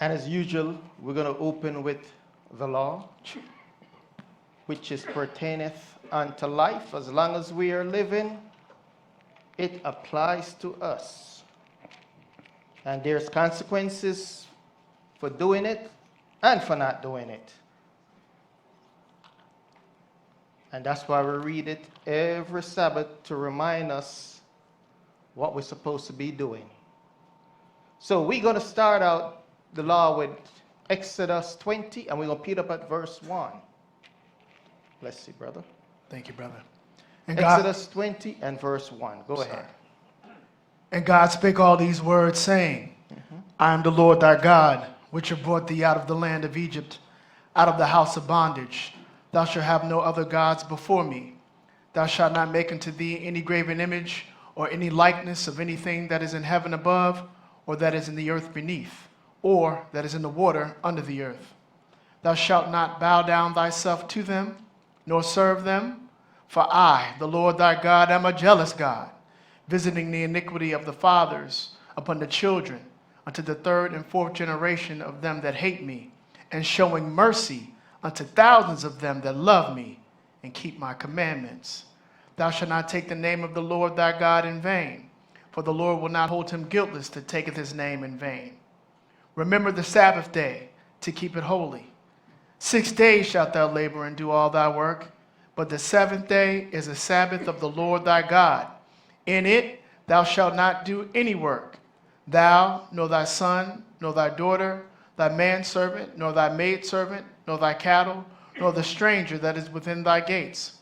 And as usual, we're going to open with the law, which is pertaineth unto life. As long as we are living, it applies to us. And there's consequences for doing it and for not doing it. And that's why we read it every Sabbath to remind us what we're supposed to be doing. So we're going to start out the law with Exodus 20, and we're going to pick up at verse 1. Let's see, brother. Thank you, brother. Exodus 20 and verse 1. Go ahead. And God spake all these words, saying, I am the Lord thy God, which have brought thee out of the land of Egypt, out of the house of bondage. Thou shalt have no other gods before me. Thou shalt not make unto thee any graven image, or any likeness of anything that is in heaven above, or that is in the earth beneath, or that is in the water under the earth. Thou shalt not bow down thyself to them, nor serve them. For I, the Lord thy God, am a jealous God, visiting the iniquity of the fathers upon the children, unto the third and fourth generation of them that hate me, and showing mercy unto thousands of them that love me and keep my commandments. Thou shalt not take the name of the Lord thy God in vain, for the Lord will not hold him guiltless that taketh his name in vain. Remember the Sabbath day to keep it holy. 6 days shalt thou labor and do all thy work, but the seventh day is a Sabbath of the Lord thy God. In it thou shalt not do any work, thou, nor thy son, nor thy daughter, thy manservant, nor thy maidservant, nor thy cattle, nor the stranger that is within thy gates.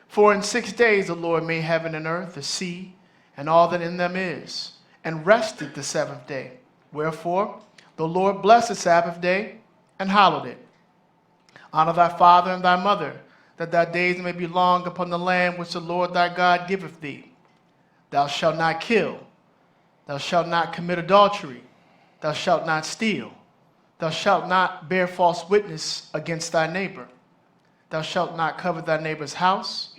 For in 6 days the Lord made heaven and earth, the sea, and all that in them is, and rested the seventh day. Wherefore the Lord blessed the Sabbath day and hallowed it. Honor thy father and thy mother, that thy days may be long upon the land which the Lord thy God giveth thee. Thou shalt not kill. Thou shalt not commit adultery. Thou shalt not steal. Thou shalt not bear false witness against thy neighbor. Thou shalt not covet thy neighbor's house.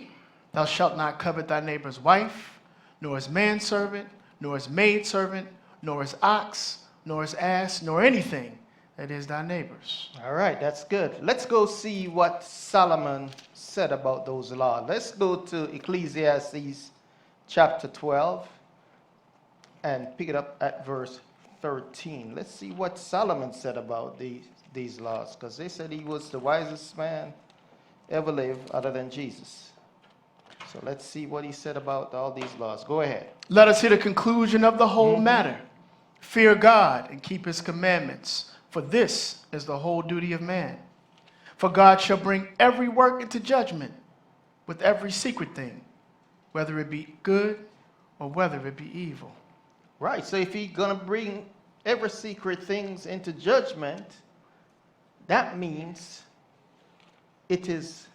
Thou shalt not covet thy neighbor's wife, nor his manservant, nor his maidservant, nor his ox, nor his ass, nor anything that is thy neighbor's. All right, that's good. Let's go see what Solomon said about those laws. Let's go to Ecclesiastes chapter 12 and pick it up at verse 13. Let's see what Solomon said about these laws, because they said he was the wisest man ever lived other than Jesus. So let's see what he said about all these laws. Go ahead. Let us hear the conclusion of the whole matter. Fear God and keep his commandments, for this is the whole duty of man. For God shall bring every work into judgment with every secret thing, whether it be good or whether it be evil. Right, so if he's going to bring every secret things into judgment, that means it is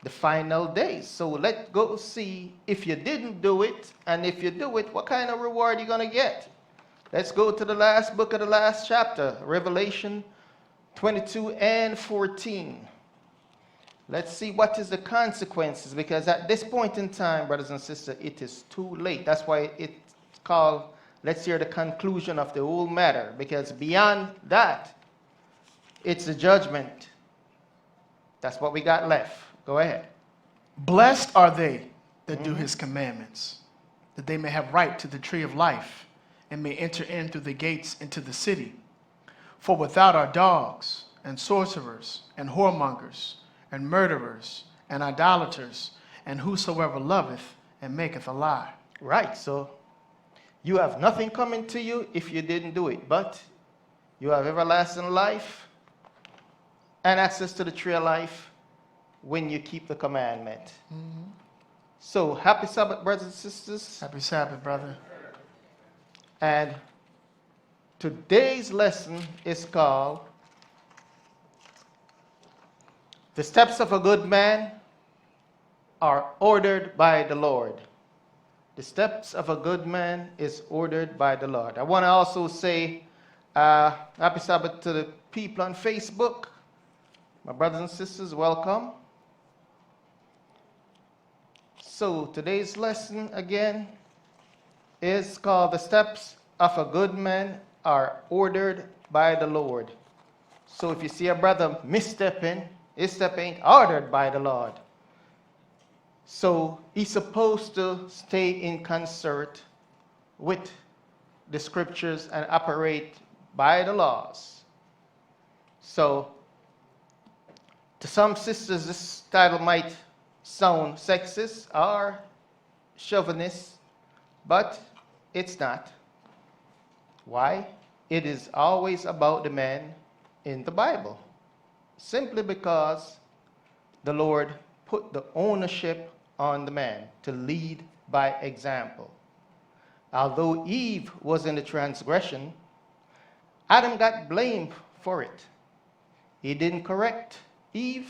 the final days. So let's go see if you didn't do it, and if you do it, what kind of reward you're going to get. Let's go to the last book of the last chapter, Revelation 22 and 14. Let's see what is the consequences, because at this point in time, brothers and sisters, it is too late. That's why it's called, let's hear the conclusion of the whole matter, because beyond that, it's the judgment. That's what we got left. Go ahead. Blessed are they that do his commandments, that they may have right to the tree of life, and may enter in through the gates into the city. For without are dogs, and sorcerers, and whoremongers, and murderers, and idolaters, and whosoever loveth and maketh a lie. Right, so you have nothing coming to you if you didn't do it, but you have everlasting life and access to the tree of life when you keep the commandment. So, happy Sabbath, brothers and sisters. Happy Sabbath, brother. And today's lesson is called The Steps of a Good Man Are Ordered by the Lord. The steps of a good man is ordered by the Lord. I want to also say happy Sabbath to the people on Facebook. My brothers and sisters, welcome. So today's lesson again is called The Steps of a Good Man Are Ordered by the Lord. So if you see a brother misstepping, his step ain't ordered by the Lord. So he's supposed to stay in concert with the scriptures and operate by the laws. So to some sisters, this title might sound sexist or chauvinist, but it's not. Why? It is always about the man in the Bible. Simply because the Lord put the ownership on the man to lead by example. Although Eve was in the transgression, Adam got blamed for it. He didn't correct Eve,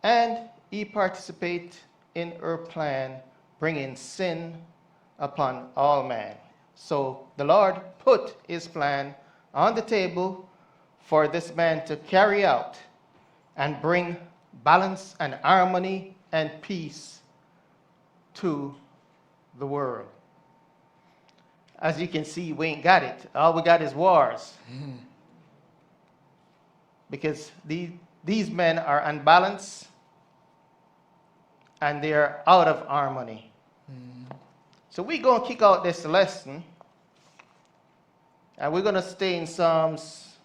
and he participated in her plan, bringing sin upon all man. So the Lord put his plan on the table for this man to carry out and bring balance and harmony and peace to the world. As you can see, we ain't got it. All we got is wars. Because these men are unbalanced and they are out of harmony. So we're going to kick out this lesson, and we're going to stay in Psalms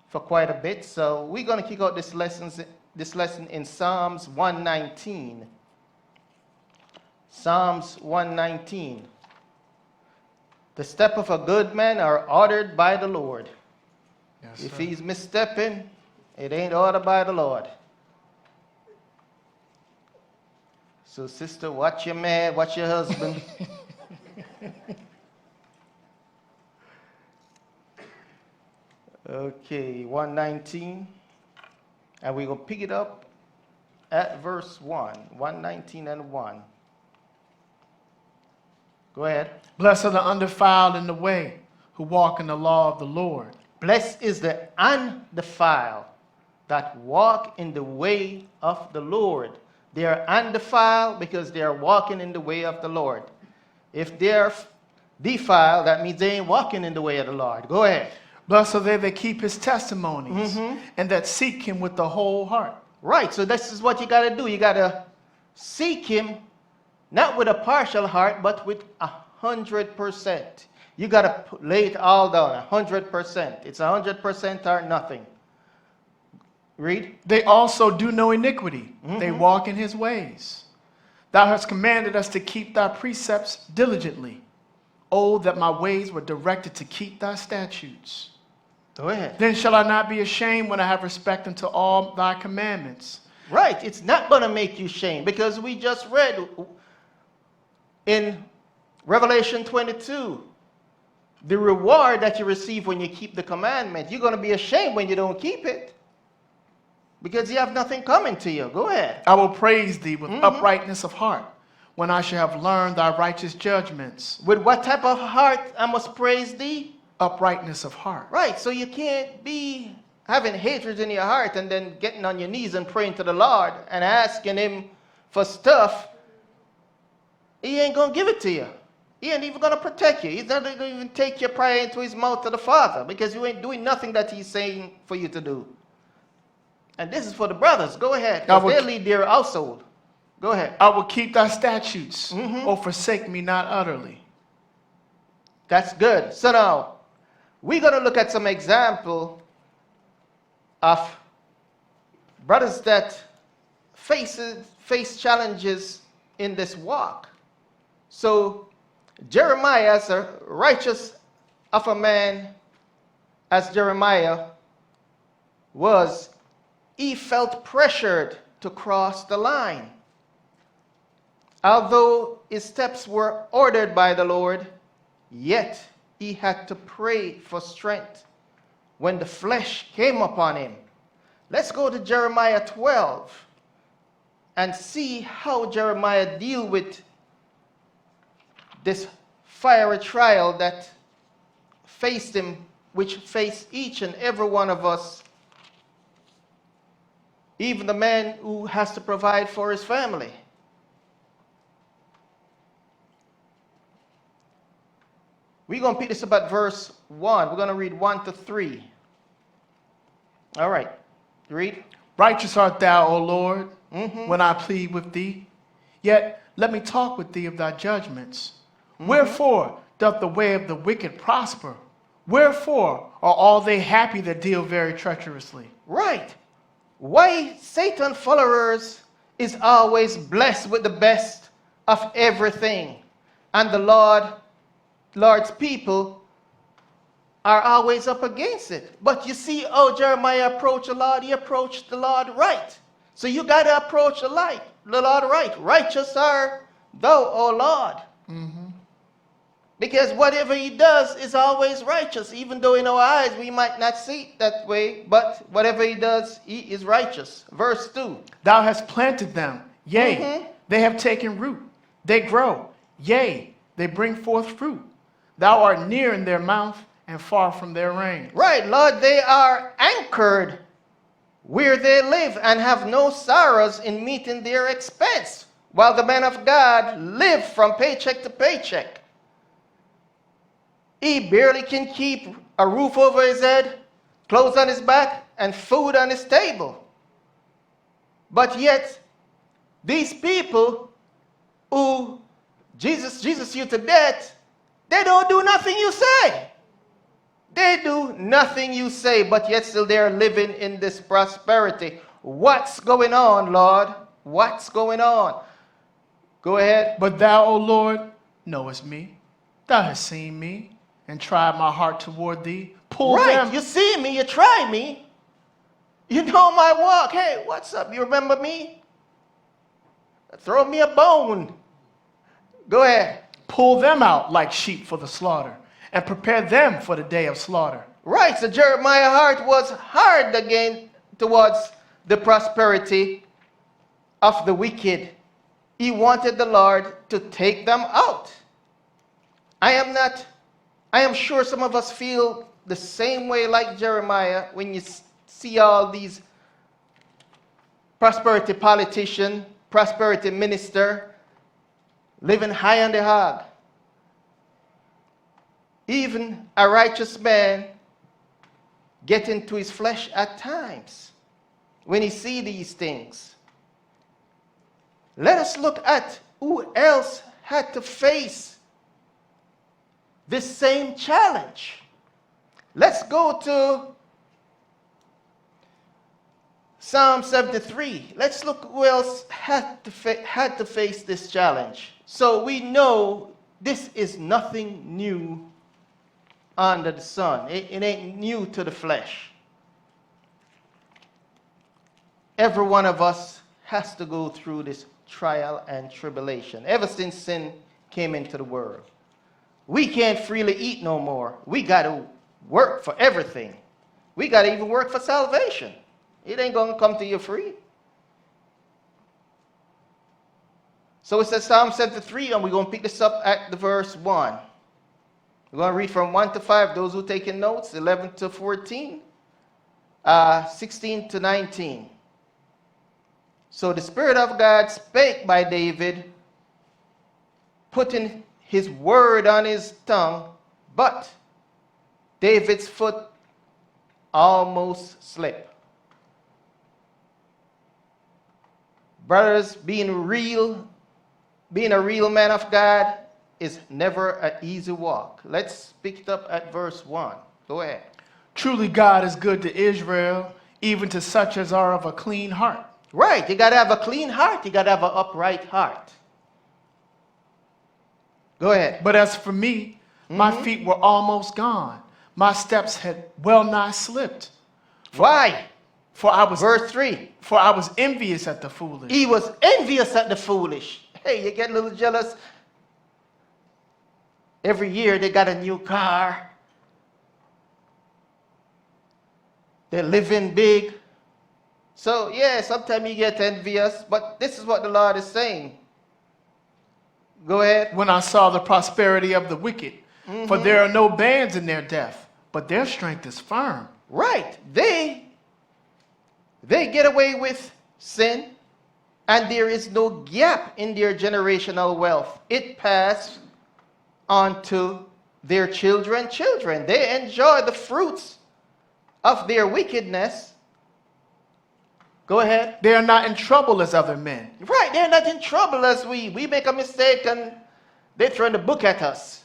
for quite a bit. So we're going to kick out this lesson in Psalms 119. Psalms 119. The step of a good man are ordered by the Lord. Yes, If sir. he's misstepping, it ain't ordered by the Lord. So, sister, watch your man, watch your husband. Okay, 119. And we're going to pick it up at verse 1. 119 and 1. Go ahead. Blessed are the undefiled in the way, who walk in the law of the Lord. Blessed is the undefiled that walk in the way of the Lord. They are undefiled because they are walking in the way of the Lord. If they're defiled, that means they ain't walking in the way of the Lord. Go ahead. Blessed are they that keep his testimonies, and that seek him with the whole heart. Right, so this is what you got to do. You got to seek him, not with a partial heart, but with 100%. You got to lay it all down, 100%. It's 100% or nothing. Read. They also do no iniquity. They walk in his ways. Thou hast commanded us to keep thy precepts diligently. Oh, that my ways were directed to keep thy statutes. Go ahead. Then shall I not be ashamed when I have respect unto all thy commandments. Right, it's not going to make you shame, because we just read in Revelation 22, the reward that you receive when you keep the commandment. You're going to be ashamed when you don't keep it, because you have nothing coming to you. Go ahead. I will praise thee with uprightness of heart, when I shall have learned thy righteous judgments. With what type of heart I must praise thee? Uprightness of heart. Right, so you can't be having hatred in your heart and then getting on your knees and praying to the Lord and asking him for stuff. He ain't going to give it to you. He ain't even going to protect you. He's not going to even take your prayer into his mouth to the Father, because you ain't doing nothing that he's saying for you to do. And this is for the brothers. Go ahead, because they lead their household. Go ahead. I will keep thy statutes, O forsake me not utterly. That's good. So now, we're going to look at some example of brothers that face challenges in this walk. So Jeremiah, as a righteous of a man as Jeremiah was, he felt pressured to cross the line. Although his steps were ordered by the Lord, yet he had to pray for strength when the flesh came upon him. Let's go to Jeremiah 12 and see how Jeremiah deal with this fiery trial that faced him, which faced each and every one of us, even the man who has to provide for his family. We're going to pick this up at verse 1. We're going to read 1 to 3. All right. Read. Righteous art thou, O Lord, when I plead with thee. Yet let me talk with thee of thy judgments. Wherefore doth the way of the wicked prosper? Wherefore are all they happy that deal very treacherously? Right. Why Satan followers is always blessed with the best of everything. And the Lord's people are always up against it. But you see how Jeremiah approached the Lord? He approached the Lord right. So you got to approach the Lord right. Righteous are thou, O Lord. Because whatever he does is always righteous, even though in our eyes we might not see it that way, but whatever he does, he is righteous. Verse 2. Thou hast planted them, yea, they have taken root. They grow, yea, they bring forth fruit. Thou art near in their mouth and far from their reign. Right, Lord, they are anchored where they live and have no sorrows in meeting their expense, while the men of God live from paycheck to paycheck. He barely can keep a roof over his head, clothes on his back, and food on his table. But yet, these people who Jesus you to death, they don't do nothing you say. They do nothing you say, but yet still they're living in this prosperity. What's going on, Lord? What's going on? Go ahead. But thou, O Lord, knowest me. Thou hast seen me and tried my heart toward thee. Pull them. You see me, you try me. You know my walk. Hey, what's up? You remember me? Throw me a bone. Go ahead. Pull them out like sheep for the slaughter, and prepare them for the day of slaughter. Right, so Jeremiah's heart was hard again towards the prosperity of the wicked. He wanted the Lord to take them out. I am sure some of us feel the same way like Jeremiah when you see all these prosperity politicians, prosperity minister living high on the hog. Even a righteous man get into his flesh at times when he see these things. Let us look at who else had to face this same challenge. Let's go to Psalm 73. Let's look who else had to face this challenge. So we know this is nothing new under the sun. It ain't new to the flesh. Every one of us has to go through this trial and tribulation ever since sin came into the world. We can't freely eat no more. We got to work for everything. We got to even work for salvation. It ain't going to come to you free. So it says Psalm 73, and we're going to pick this up at the verse 1. We're going to read from 1 to 5, those who are taking notes, 11 to 14, 16 to 19. So the Spirit of God spake by David, putting his word on his tongue, but David's foot almost slipped. Brothers, being a real man of God is never an easy walk. Let's pick it up at verse 1. Go ahead. Truly God is good to Israel, even to such as are of a clean heart. Right, you got to have a clean heart. You got to have an upright heart. Go ahead. But as for me, my feet were almost gone. My steps had well nigh slipped. Why? For I was Verse 3. For I was envious at the foolish. He was envious at the foolish. Hey, you get a little jealous. Every year they got a new car. They're living big. So, yeah, sometimes you get envious, but this is what the Lord is saying. Go ahead. When I saw the prosperity of the wicked, for there are no bands in their death, but their strength is firm. Right. They get away with sin, and there is no gap in their generational wealth. It passed on to their children. They enjoy the fruits of their wickedness. Go ahead. They are not in trouble as other men. Right, they're not in trouble as we. We make a mistake and they throw the book at us.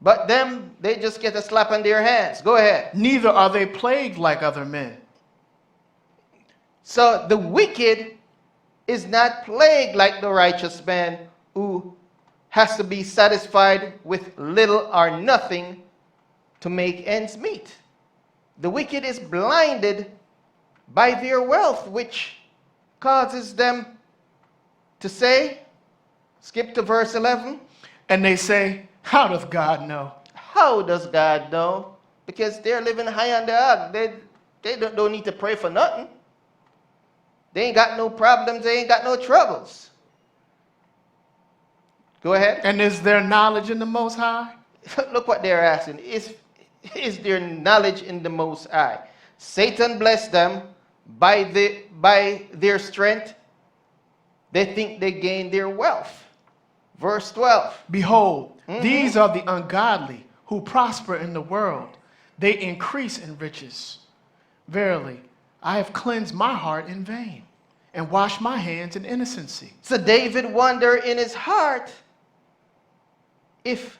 But them, they just get a slap on their hands. Go ahead. Neither are they plagued like other men. So the wicked is not plagued like the righteous man who has to be satisfied with little or nothing to make ends meet. The wicked is blinded by their wealth, which causes them to say, skip to verse 11. And they say, how doth God know? How does God know? Because they're living high on the hog. They don't need to pray for nothing. They ain't got no problems. They ain't got no troubles. Go ahead. And is there knowledge in the Most High? Look what they're asking. Is there knowledge in the Most High? Satan blessed them by their strength. They think they gain their wealth. Verse 12. Behold, these are the ungodly who prosper in the world. They increase in riches. Verily, I have cleansed my heart in vain and washed my hands in innocency. So David wondered in his heart if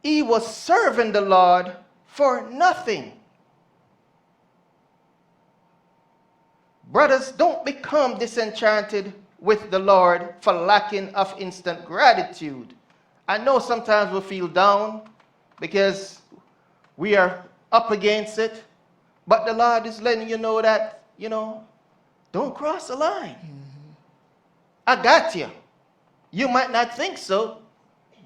he was serving the Lord for nothing. Brothers, don't become disenchanted with the Lord for lacking of instant gratitude. I know sometimes we feel down because we are up against it, but the Lord is letting you know that, don't cross the line. I got you. You might not think so,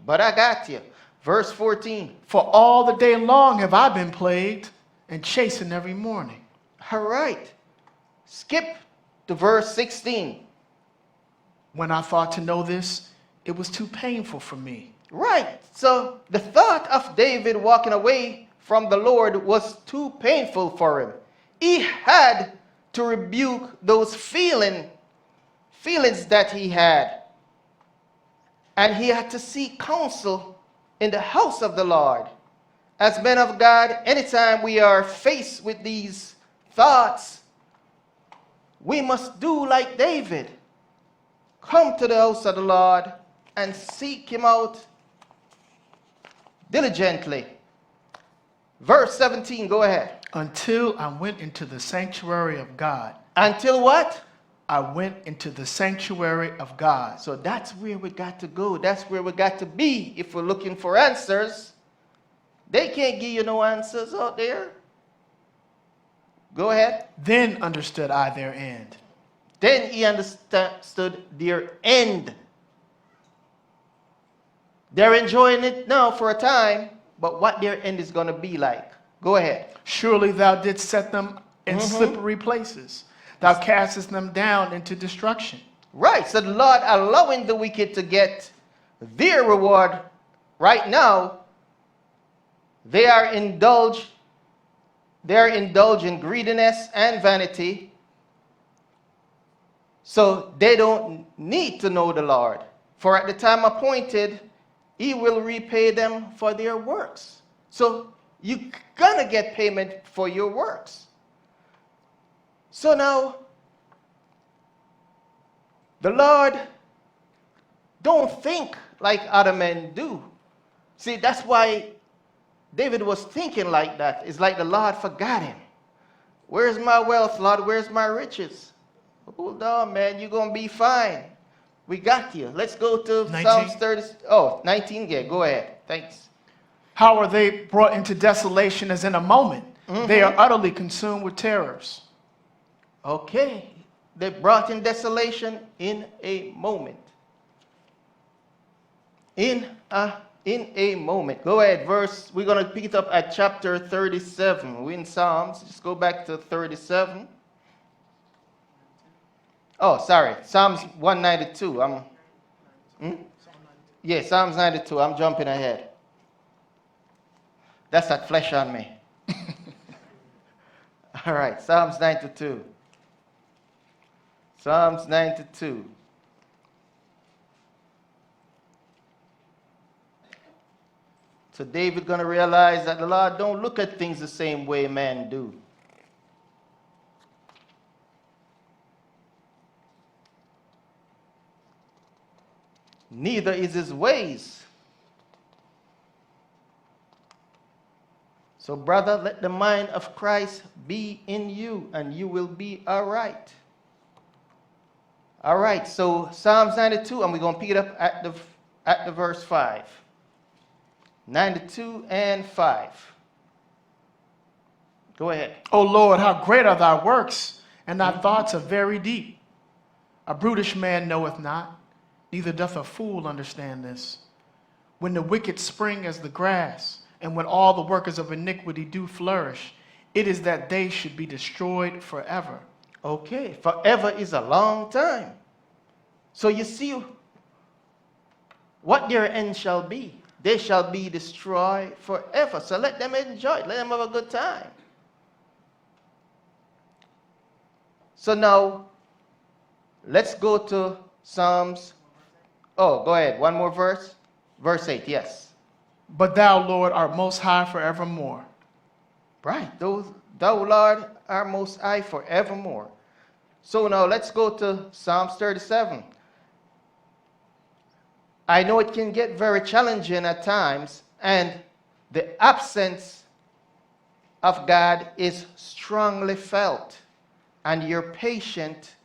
but I got you. Verse 14. For all the day long have I been plagued and chastened every morning. All right. Skip to verse 16. When I thought to know this, it was too painful for me. Right. So the thought of David walking away from the Lord was too painful for him. He had to rebuke those feelings that he had. And he had to seek counsel in the house of the Lord. As men of God, anytime we are faced with these thoughts, we must do like David. Come to the house of the Lord and seek him out diligently. Verse 17, go ahead. Until I went into the sanctuary of God. Until what? I went into the sanctuary of God. So that's where we got to go. That's where we got to be if we're looking for answers. They can't give you no answers out there. Go ahead. Then understood I their end. Then he understood their end. They're enjoying it now for a time, but what their end is going to be like. Go ahead. Surely thou didst set them in slippery places. Thou castest them down into destruction. Right. So the Lord allowing the wicked to get their reward right now. They are indulging greediness and vanity. So they don't need to know the Lord. For at the time appointed, he will repay them for their works. So you're going to get payment for your works. So now, the Lord don't think like other men do. See, that's why David was thinking like that. It's like the Lord forgot him. Where's my wealth, Lord? Where's my riches? Hold on, man. You're going to be fine. We got you. Let's go to 19? Psalms 30. Oh, 19. Yeah, go ahead. Thanks. How are they brought into desolation as in a moment? They are utterly consumed with terrors. Okay. They brought in desolation in a moment. In a moment. Go ahead, we're going to pick it up at chapter 37. We're in Psalms. Just go back to 37. Oh, sorry. Psalms 192. Yeah, Psalms 92. I'm jumping ahead. That's that flesh on me. All right, Psalms 92. Psalms 92. So David going to realize that the Lord don't look at things the same way men do. Neither is his ways. So brother, let the mind of Christ be in you, and you will be all right. All right, so Psalms 92, and we're going to pick it up at the verse 5. 92 and 5. Go ahead. O Lord, how great are thy works, and thy thoughts are very deep. A brutish man knoweth not, neither doth a fool understand this. When the wicked spring as the grass, and when all the workers of iniquity do flourish, it is that they should be destroyed forever. Okay, forever is a long time. So you see what their end shall be. They shall be destroyed forever. So let them enjoy it. Let them have a good time. So now, let's go to Psalms. Oh, go ahead. One more verse. Verse 8, yes. But thou, Lord, art most high forevermore. Right. Thou, Lord, art most high forevermore. So now let's go to Psalms 37. I know it can get very challenging at times, and the absence of God is strongly felt, and your patience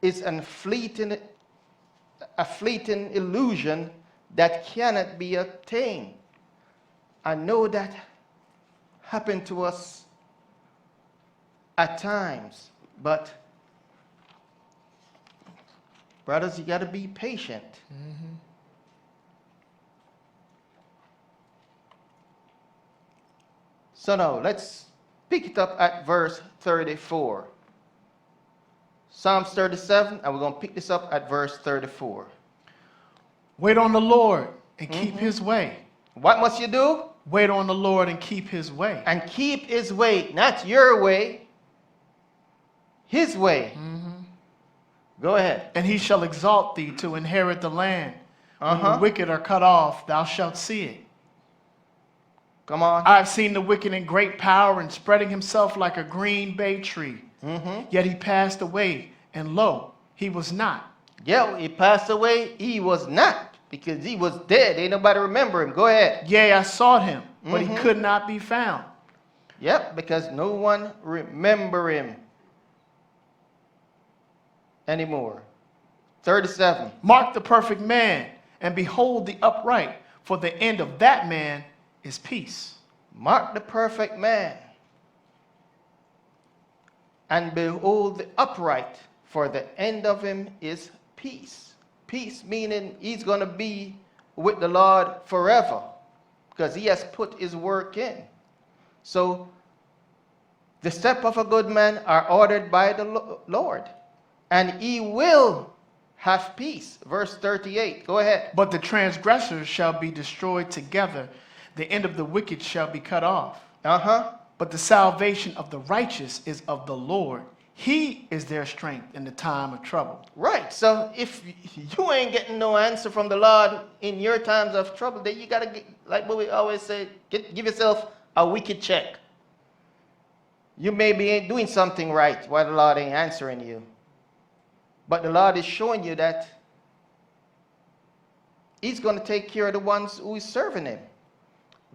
is a fleeting illusion that cannot be obtained. I know that happened to us at times, but brothers, you got to be patient. Mm-hmm. So now let's pick it up at verse 34. Psalms 37, and we're going to pick this up at verse 34. Wait on the Lord and keep his way. What must you do? Wait on the Lord and keep his way. And keep his way, not your way, his way. Mm-hmm. Go ahead. And he shall exalt thee to inherit the land. When the wicked are cut off, thou shalt see it. Come on. I have seen the wicked in great power and spreading himself like a green bay tree. Yet he passed away, and lo, he was not. Yeah, he passed away. He was not, because he was dead. Ain't nobody remember him. Go ahead. Yea, I sought him, but he could not be found. Yep, because no one remember him anymore. 37. Mark the perfect man, and behold the upright, for the end of that man is peace. Mark the perfect man, and behold the upright, for the end of him is peace. Peace meaning he's going to be with the Lord forever, because he has put his work in. So the steps of a good man are ordered by the Lord, and he will have peace. Verse 38, go ahead. But the transgressors shall be destroyed together. The end of the wicked shall be cut off. But the salvation of the righteous is of the Lord. He is their strength in the time of trouble. Right. So if you ain't getting no answer from the Lord in your times of trouble, then you got to, like what we always say, give yourself a wicked check. You maybe ain't doing something right while the Lord ain't answering you. But the Lord is showing you that he's going to take care of the ones who is serving him.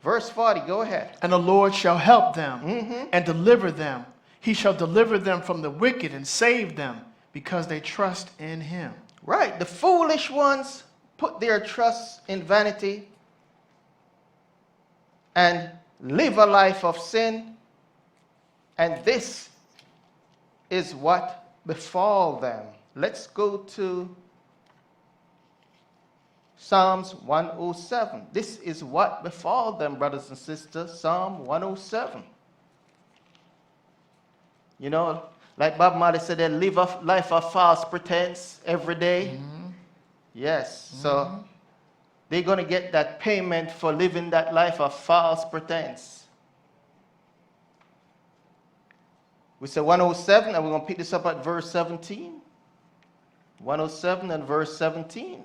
Verse 40, go ahead. And the Lord shall help them and deliver them. He shall deliver them from the wicked and save them, because they trust in him. Right. The foolish ones put their trust in vanity and live a life of sin. And this is what befall them. Let's go to Psalms 107. This is what befall them, brothers and sisters. Psalm 107. You know, like Bob Marley said, they live a life of false pretense every day. Yes. So they're going to get that payment for living that life of false pretense. We said 107, and we're going to pick this up at verse 17. 107 and verse 17.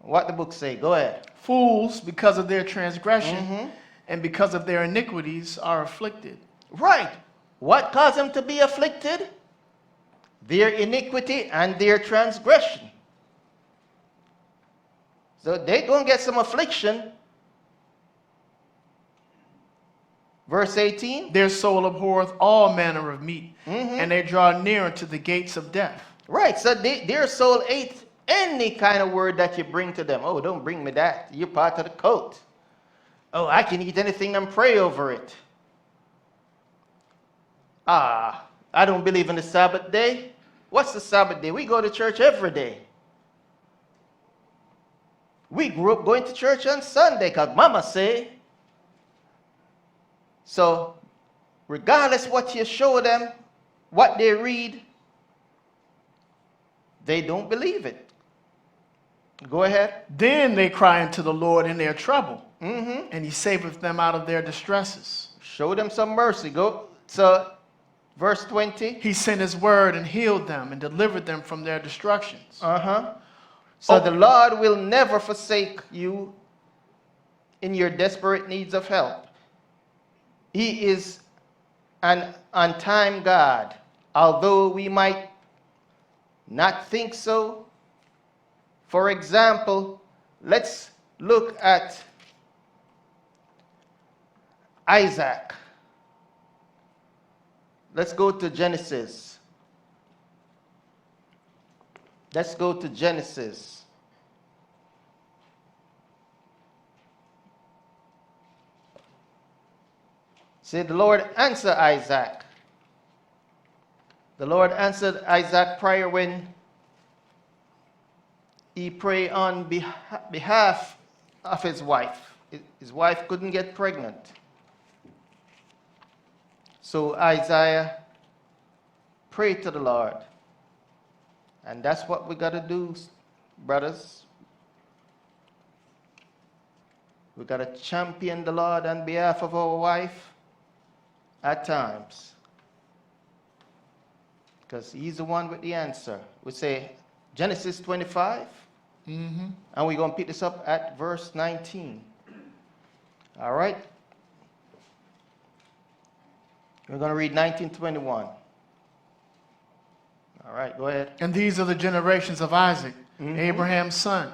What the book say? Go ahead. Fools, because of their transgression and because of their iniquities, are afflicted. Right. What caused them to be afflicted? Their iniquity and their transgression. So they're going to get some affliction. Verse 18. Their soul abhorreth all manner of meat, and they draw near unto the gates of death. Right. So their soul ate any kind of word that you bring to them. Oh, don't bring me that. You're part of the cult. Oh, I can eat anything and pray over it. I don't believe in the Sabbath day. What's the Sabbath day? We go to church every day. We grew up going to church on Sunday because Mama say. So, regardless what you show them, what they read, they don't believe it. Go ahead. Then they cry unto the Lord in their trouble, and he saveth them out of their distresses. Show them some mercy. Go. So, verse 20. He sent his word and healed them and delivered them from their destructions. So the Lord will never forsake you in your desperate needs of help. He is an on-time God. Although we might not think so. For example, let's look at Isaac. Let's go to Genesis. Let's go to Genesis. See, the Lord answered Isaac. The Lord answered Isaac prior when he prayed on behalf of his wife. His wife couldn't get pregnant. So Isaiah prayed to the Lord. And that's what we got to do, brothers. We got to champion the Lord on behalf of our wife at times. Because he's the one with the answer. We say Genesis 25. And we're going to pick this up at verse 19. All right? We're going to read 19:21. All right, go ahead. And these are the generations of Isaac, Abraham's son.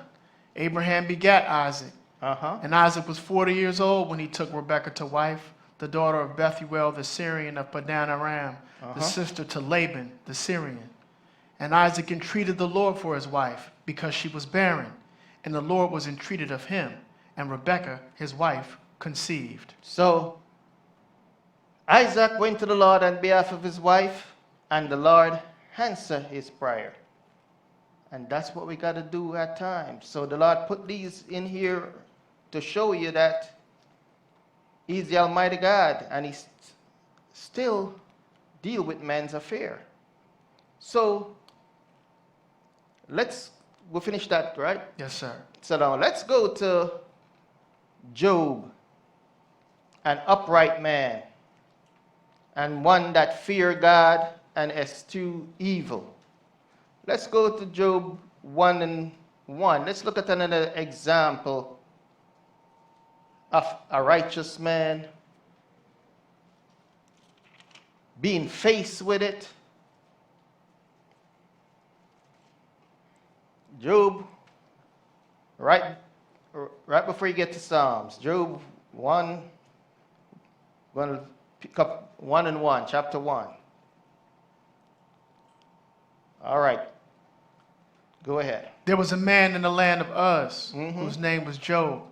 Abraham begat Isaac. And Isaac was 40 years old when he took Rebekah to wife, the daughter of Bethuel the Syrian of Padan Aram, the sister to Laban the Syrian. And Isaac entreated the Lord for his wife, because she was barren. And the Lord was entreated of him, and Rebekah, his wife, conceived. So Isaac went to the Lord on behalf of his wife, and the Lord answered his prayer. And that's what we got to do at times. So the Lord put these in here to show you that he's the Almighty God, and he still deal with man's affair. So we'll finish that, right? Yes, sir. So now let's go to Job, an upright man, and one that feared God and eschewed evil. Let's go to Job 1:1. Let's look at another example of a righteous man being faced with it. Job, right before you get to Psalms, Job 1, we're going to pick up 1:1, chapter 1. All right. Go ahead. There was a man in the land of Uz, whose name was Job,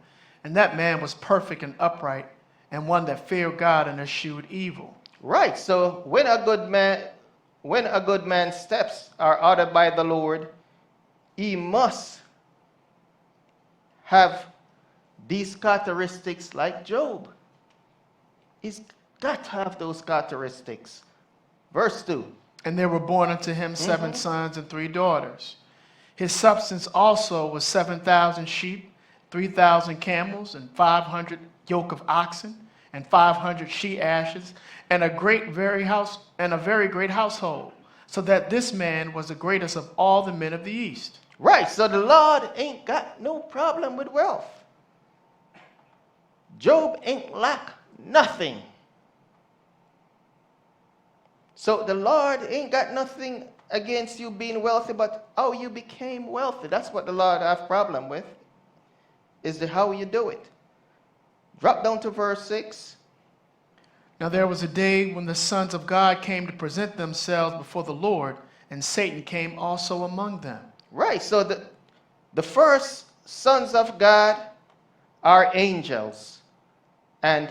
and that man was perfect and upright, and one that feared God and eschewed evil. Right. So when a good man's steps are ordered by the Lord, he must have these characteristics like Job. He's got to have those characteristics. Verse 2. And there were born unto him 7 sons and 3 daughters. His substance also was 7,000 sheep, 3,000 camels, and 500 yoke of oxen, and 500 she-asses, and a very great household, so that this man was the greatest of all the men of the east. Right, so the Lord ain't got no problem with wealth. Job ain't lack nothing. So the Lord ain't got nothing against you being wealthy, but how you became wealthy. That's what the Lord have problem with, is the how you do it. Drop down to verse 6. Now there was a day when the sons of God came to present themselves before the Lord, and Satan came also among them. Right, so the first sons of God are angels. And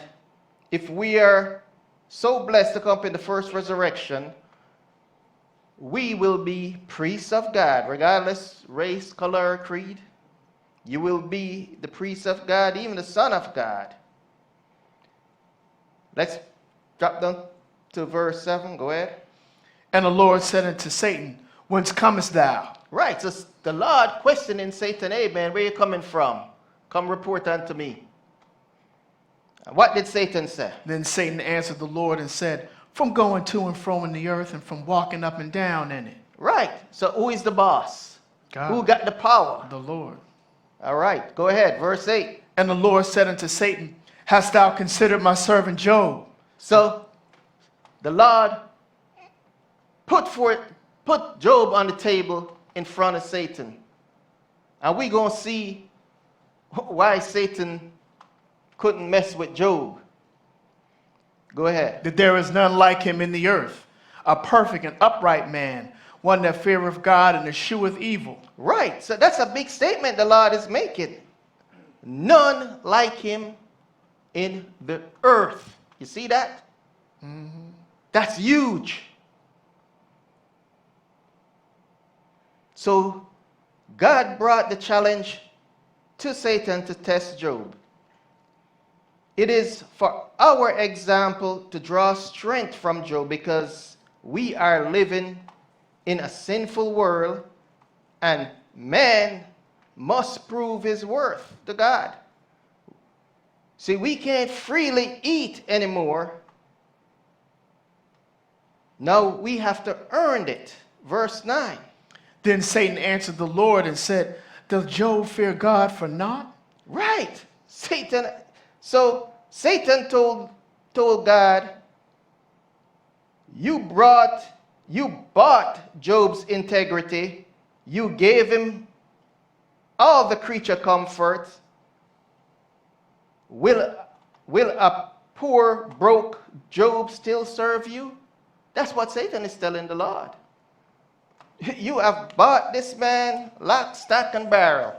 if we are so blessed to come up in the first resurrection, we will be priests of God, regardless race, color, creed. You will be the priest of God, even the son of God. Let's drop down to verse 7. Go ahead. And the Lord said unto Satan, Whence comest thou? Right, so the Lord questioning Satan, hey man, where you coming from? Come report unto me. And what did Satan say? Then Satan answered the Lord and said, From going to and fro in the earth, and from walking up and down in it. Right, so who is the boss? God. Who got the power? The Lord. All right, go ahead, verse 8. And the Lord said unto Satan, Hast thou considered my servant Job? So the Lord put Job on the table in front of Satan. And we're going to see why Satan couldn't mess with Job. Go ahead. That there is none like him in the earth, a perfect and upright man, one that feareth God and escheweth evil. Right, so that's a big statement the Lord is making. None like him in the earth. You see that? Mm-hmm. That's huge. So God brought the challenge to Satan to test Job. It is for our example to draw strength from Job, because we are living in a sinful world and man must prove his worth to God. See, we can't freely eat anymore. Now we have to earn it. Verse 9. Then Satan answered the Lord and said, Doth Job fear God for naught? Right. So Satan told God, you bought Job's integrity. You gave him all the creature comforts. Will a poor, broke Job still serve you? That's what Satan is telling the Lord. You have bought this man lock, stock, and barrel.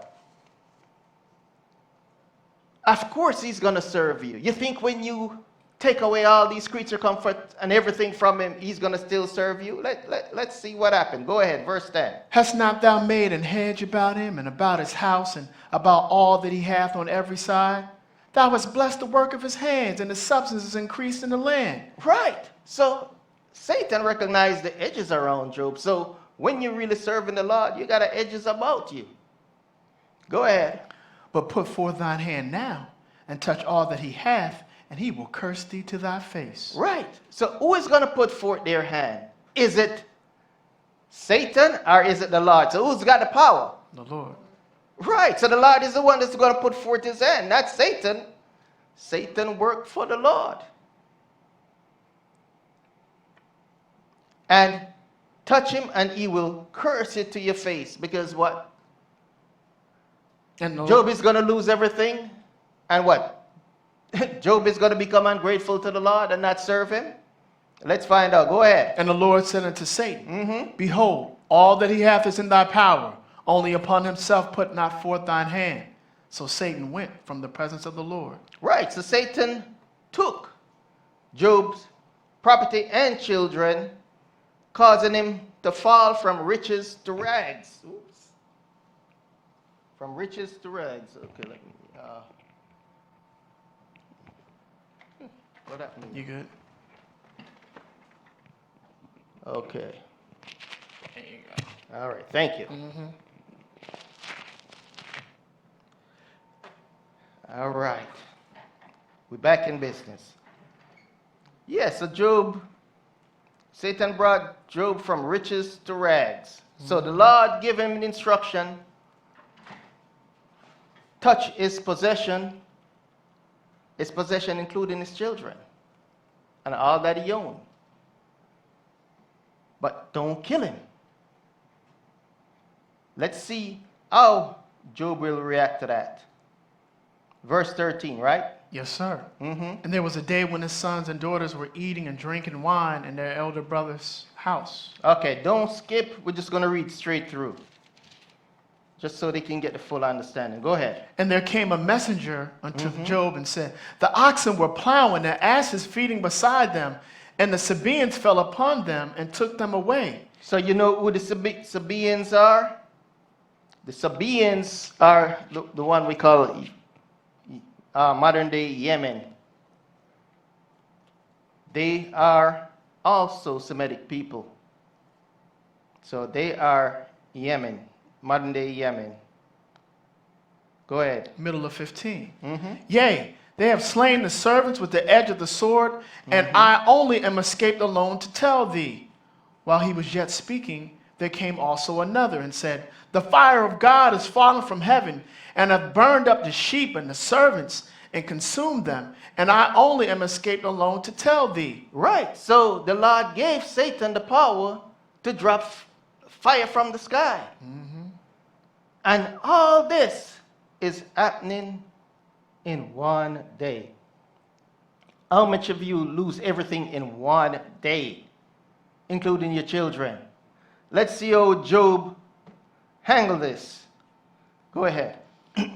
Of course he's going to serve you. You think when you take away all these creature comfort and everything from him, he's going to still serve you? Let's see what happened. Go ahead, verse 10. Hast not thou made an hedge about him, and about his house, and about all that he hath on every side? Thou hast blessed the work of his hands, and his substance is increased in the land. Right. So Satan recognized the edges around Job. So when you're really serving the Lord, you got edges about you. Go ahead. But put forth thine hand now, and touch all that he hath, and he will curse thee to thy face. Right. So who is going to put forth their hand? Is it Satan or is it the Lord? So who's got the power? The Lord. Right. So the Lord is the one that's going to put forth his hand, not Satan. Satan worked for the Lord. And touch him and he will curse it to your face. Because what? And Job is going to lose everything. And what? Job is going to become ungrateful to the Lord and not serve him? Let's find out. Go ahead. And the Lord said unto Satan, Behold, all that he hath is in thy power. Only upon himself put not forth thine hand. So Satan went from the presence of the Lord. Right. So Satan took Job's property and children, causing him to fall from riches to rags. Oops. From riches to rags. Okay, let me. What that mean? You good? Okay. There you go. All right. Thank you. All right. We're back in business. Yeah, so Job Satan brought Job from riches to rags. So the Lord gave him an instruction, touch his possession including his children and all that he owned. But don't kill him. Let's see how Job will react to that. Verse 13, right? Yes, sir. Mm-hmm. And there was a day when his sons and daughters were eating and drinking wine in their elder brother's house. Okay, don't skip. We're just going to read straight through, just so they can get the full understanding. Go ahead. And there came a messenger unto Job and said, the oxen were plowing, their asses feeding beside them, and the Sabaeans fell upon them and took them away. So you know who the Sabaeans are? The Sabaeans are the one we call modern day Yemen. They are also Semitic people. So they are Yemen, modern day Yemen. Go ahead. Middle of 15. Yea, they have slain the servants with the edge of the sword, and I only am escaped alone to tell thee. While he was yet speaking, there came also another and said, the fire of God is fallen from heaven, and hath burned up the sheep and the servants, and consumed them, and I only am escaped alone to tell thee. Right. So the Lord gave Satan the power to drop fire from the sky. And all this is happening in one day. How much of you lose everything in one day, including your children? Let's see how Job handled this. Go ahead.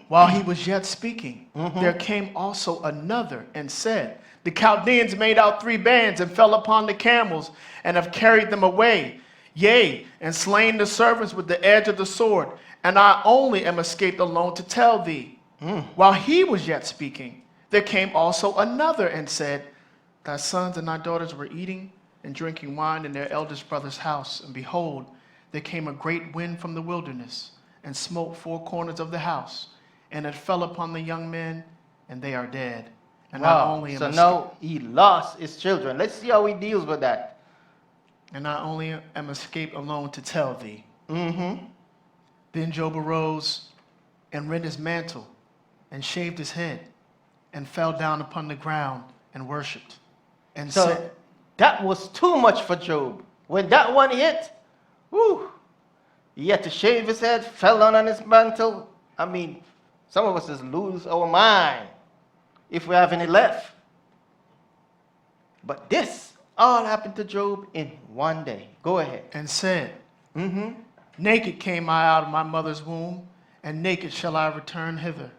While he was yet speaking, there came also another and said, the Chaldeans made out 3 bands and fell upon the camels and have carried them away. Yea, and slain the servants with the edge of the sword, and I only am escaped alone to tell thee. While he was yet speaking, there came also another and said, thy sons and thy daughters were eating and drinking wine in their eldest brother's house, and behold, there came a great wind from the wilderness, and smote 4 corners of the house, and it fell upon the young men, and they are dead. And I only am so now he lost his children. Let's see how he deals with that. And I only am escaped alone to tell thee. Then Job arose and rent his mantle, and shaved his head, and fell down upon the ground and worshipped, and So said, that was too much for Job. When that one hit, whoo, he had to shave his head, fell down on his mantle. I mean, some of us just lose our mind if we have any left. But this all happened to Job in one day. Go ahead. and said, naked came I out of my mother's womb, and naked shall I return hither.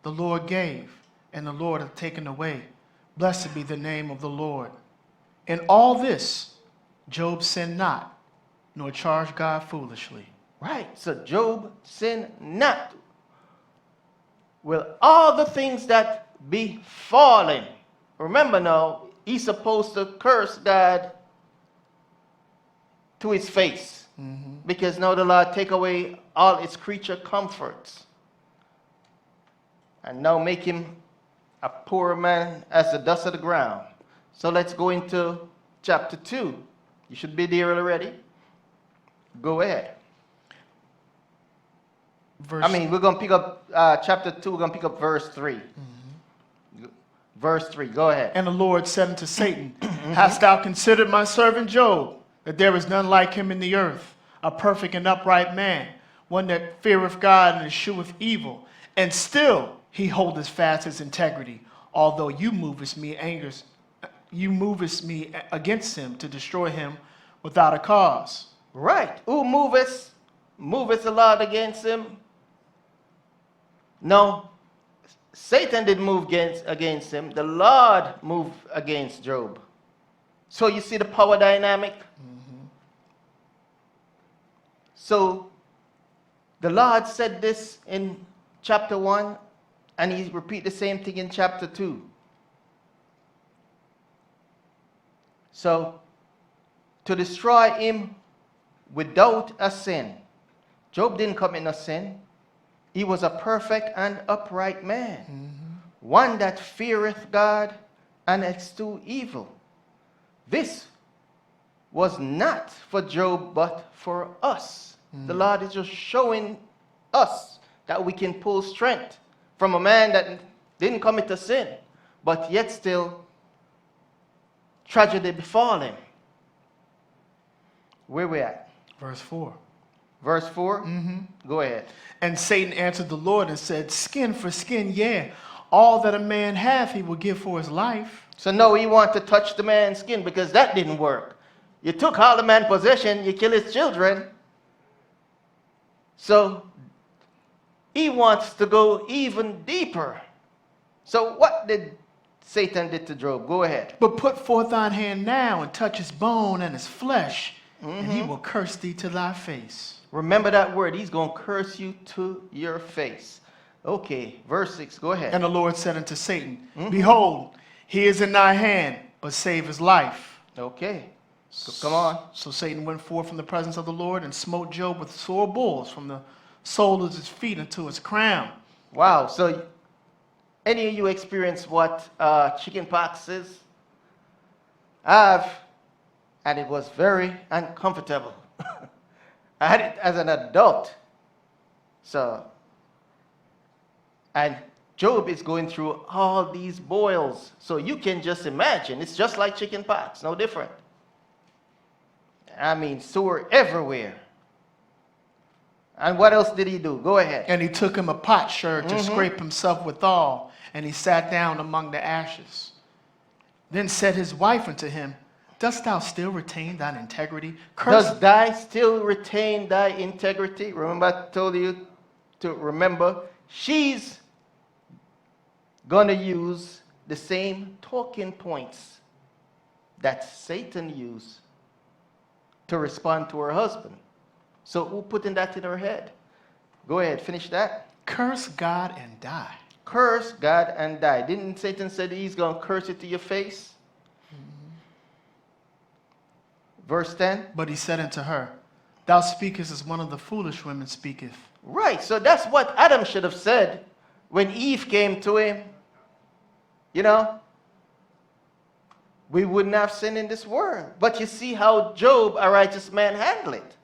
The Lord gave, and the Lord hath taken away. Blessed be the name of the Lord. In all this, Job sinned not, nor charged God foolishly. Right. So Job sinned not. Well, all the things that befallen. Remember now, he's supposed to curse God to his face. Because now the Lord take away all its creature comforts. And now make him a poor man as the dust of the ground. So let's go into chapter 2. You should be there already. Go ahead. We're going to pick up chapter 2. We're going to pick up verse 3. Verse 3. Go ahead. And the Lord said unto Satan, hast thou considered my servant Job, that there is none like him in the earth, a perfect and upright man, one that feareth God and escheweth evil, and still he holdeth fast his integrity, although you movest me against him to destroy him without a cause. Right. Who moveth the Lord against him? No, Satan didn't move against him. The Lord moved against Job. So you see the power dynamic? So the Lord said this in chapter 1, and he repeat the same thing in chapter 2. So to destroy him without a sin. Job didn't commit no sin. He was a perfect and upright man, one that feareth God and eschew evil. This was not for Job, but for us. The Lord is just showing us that we can pull strength from a man that didn't commit a sin, but yet still tragedy befall him. Where we at? Verse 4. Verse 4? Go ahead. And Satan answered the Lord and said, skin for skin, yeah. All that a man hath he will give for his life. So no, he want to touch the man's skin because that didn't work. You took all the man's possession, you kill his children. So he wants to go even deeper. So what did Satan did to Job? Go ahead. But put forth thine hand now and touch his bone and his flesh, and he will curse thee to thy face. Remember that word. He's going to curse you to your face. Okay, verse 6. Go ahead. And the Lord said unto Satan, behold, he is in thy hand, but save his life. Okay, come on. So Satan went forth from the presence of the Lord and smote Job with sore bulls from the sole of his feet unto his crown. Wow. So any of you experience what chicken pox is? I have, and it was very uncomfortable. I had it as an adult. So, and Job is going through all these boils. So you can just imagine. It's just like chicken pox, no different. I mean, sore everywhere. And what else did he do? Go ahead. And he took him a potsherd to scrape himself withal, and he sat down among the ashes. Then said his wife unto him, dost thou still retain thine integrity? Does thou still retain thy integrity? Remember I told you to remember, she's going to use the same talking points that Satan used to respond to her husband. So who putting that in her head? Go ahead, finish that. Curse God and die. Curse God and die. Didn't Satan say that he's going to curse it to your face? Verse 10. But he said unto her, thou speakest as one of the foolish women speaketh. Right, so that's what Adam should have said when Eve came to him. You know, we wouldn't have sin in this world. But you see how Job, a righteous man, handled it.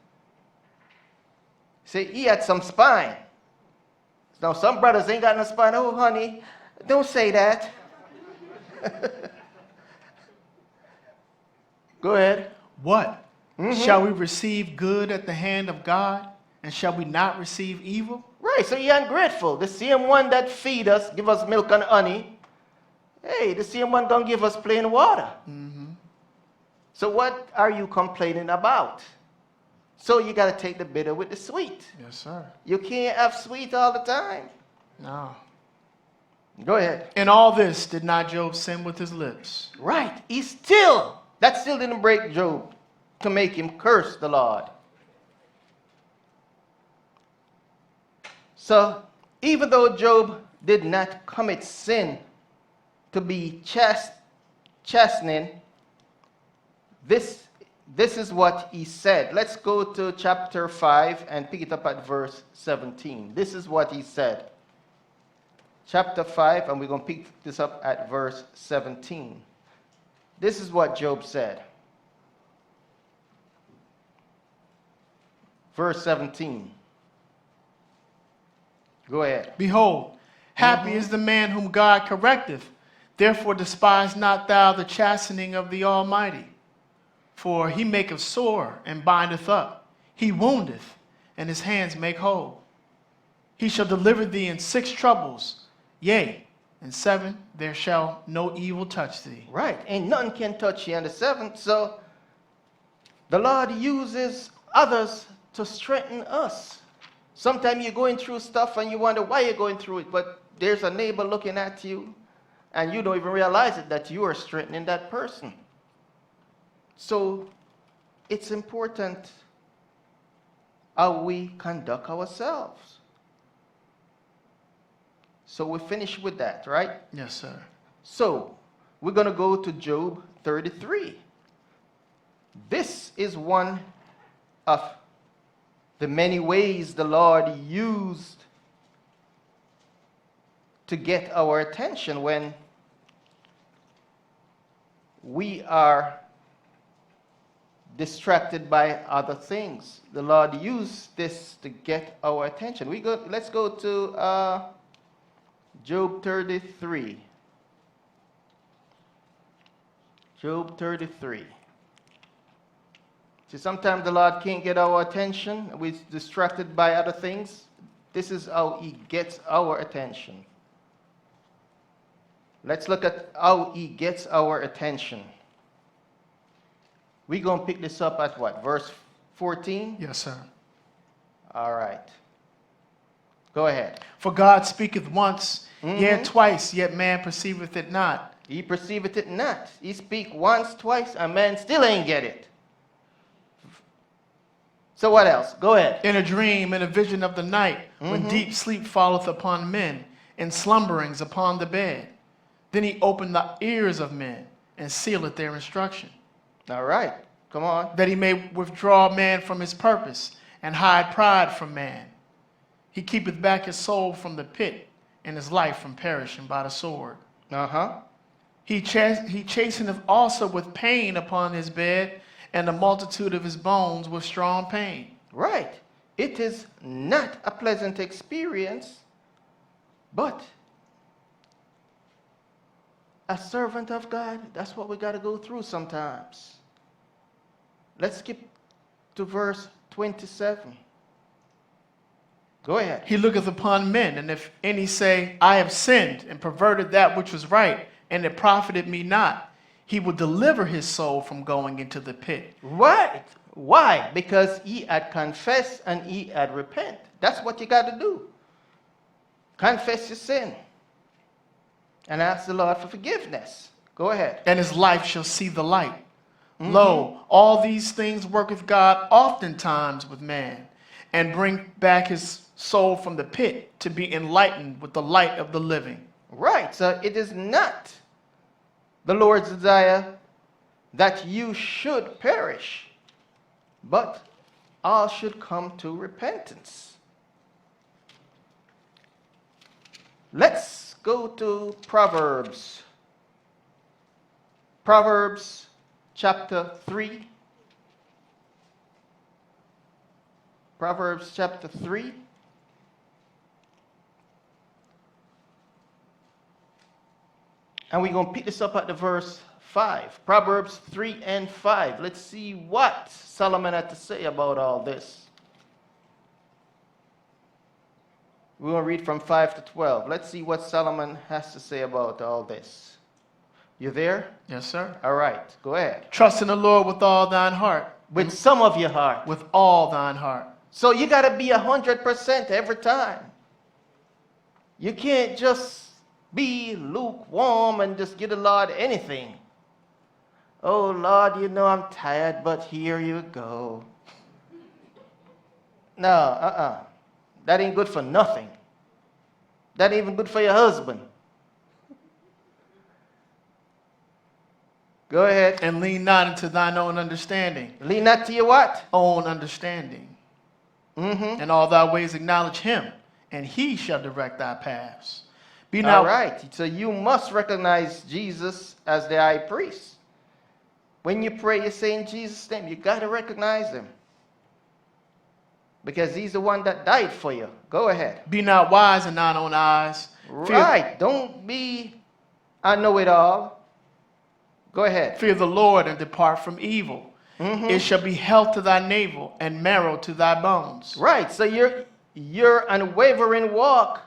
See, he had some spine. Now, some brothers ain't got no spine. Oh, honey, don't say that. Go ahead. What? Shall we receive good at the hand of God, and shall we not receive evil? Right, so you're ungrateful. The same one that feed us, give us milk and honey, hey, the same one gonna give us plain water. So what are you complaining about? So you got to take the bitter with the sweet. Yes, sir. You can't have sweet all the time. No. Go ahead. In all this did not Job sin with his lips? Right. That still didn't break Job to make him curse the Lord. So even though Job did not commit sin to be chastening, this is what he said. Let's go to chapter 5 and pick it up at verse 17. This is what he said. Chapter 5, and we're going to pick this up at verse 17. This is what Job said. Verse 17. Go ahead. Behold, happy is the man whom God correcteth. Therefore despise not thou the chastening of the Almighty. For he maketh sore and bindeth up. He woundeth, and his hands make whole. He shall deliver thee in 6 troubles. Yea, in 7 there shall no evil touch thee. Right, and none can touch you on the 7th. So the Lord uses others to strengthen us. Sometimes you're going through stuff and you wonder why you're going through it, but there's a neighbor looking at you and you don't even realize it, that you are strengthening that person. So it's important how we conduct ourselves. So we finish with that, right? Yes, sir. So we're going to go to Job 33. This is one of the many ways the Lord used to get our attention when we are distracted by other things. The Lord used this to get our attention. Let's go to Job 33. Job 33. See, sometimes the Lord can't get our attention. We're distracted by other things. This is how he gets our attention. Let's look at how he gets our attention. We're going to pick this up at what? Verse 14? Yes, sir. All right. Go ahead. For God speaketh once, yet twice, yet man perceiveth it not. He perceiveth it not. He speak once, twice, and man still ain't get it. So what else? Go ahead. In a dream, in a vision of the night, when deep sleep falleth upon men, and slumberings upon the bed. Then he opened the ears of men, and sealeth their instruction. All right. Come on. That he may withdraw man from his purpose, and hide pride from man. He keepeth back his soul from the pit, and his life from perishing by the sword. Uh-huh. He chasteneth also with pain upon his bed, and the multitude of his bones with strong pain. Right. It is not a pleasant experience, but as servant of God, that's what we got to go through sometimes. Let's skip to verse 27. Go ahead. He looketh upon men, and if any say, I have sinned and perverted that which was right, and it profited me not, he will deliver his soul from going into the pit. Right. Why? Because he had confessed and he had repent. That's what you got to do. Confess your sin and ask the Lord for forgiveness. Go ahead. And his life shall see the light. Lo, all these things worketh God oftentimes with man, and bring back his soul from the pit to be enlightened with the light of the living. Right. So it is not the Lord's desire that you should perish, but all should come to repentance. Let's go to Proverbs. Proverbs chapter 3. Proverbs chapter 3. And we're going to pick this up at the verse 5. Proverbs 3 and 5. Let's see what Solomon had to say about all this. We're going to read from 5 to 12. Let's see what Solomon has to say about all this. You there? Yes, sir. All right. Go ahead. Trust in the Lord with all thine heart. With some of your heart. With all thine heart. So you got to be 100% every time. You can't just be lukewarm and just give the Lord anything. Oh, Lord, you know I'm tired, but here you go. No, that ain't good for nothing. That ain't even good for your husband. Go ahead. And lean not into thine own understanding. Lean not to your what? Own understanding. And all thy ways acknowledge him, and he shall direct thy paths. Be not all right. So you must recognize Jesus as the high priest. When you pray, you say in Jesus' name. You got to recognize him. Because he's the one that died for you. Go ahead. Be not wise in thine own eyes. Right. Don't be I know it all. Go ahead. Fear the Lord and depart from evil. It shall be health to thy navel and marrow to thy bones. Right. So your unwavering walk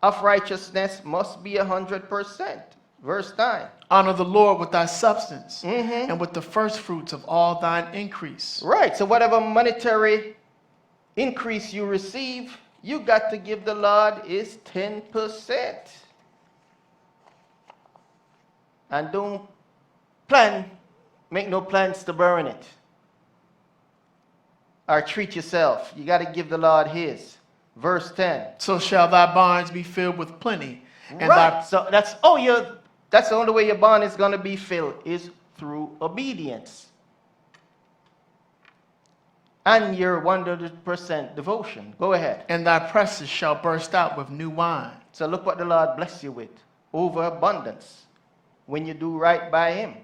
of righteousness must be 100%. Verse 9. Honor the Lord with thy substance and with the first fruits of all thine increase. Right. So whatever monetary increase you receive, you got to give the Lord is 10%. And don't make no plans to burn it. Or treat yourself. You got to give the Lord his. Verse 10. So shall thy barns be filled with plenty. And right. So that's the only way your barn is going to be filled is through obedience. And your 100% devotion. Go ahead. And thy presses shall burst out with new wine. So look what the Lord bless you with. Overabundance. When you do right by him.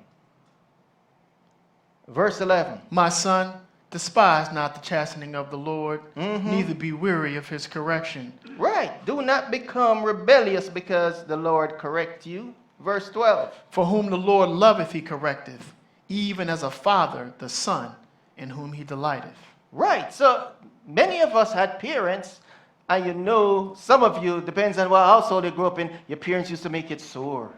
Verse 11. My son, despise not the chastening of the Lord, neither be weary of his correction. Right. Do not become rebellious because the Lord correct you. Verse 12. For whom the Lord loveth, he correcteth, even as a father the son in whom he delighteth. Right. So many of us had parents, and you know, some of you, depends on what household you grew up in, your parents used to make it sore.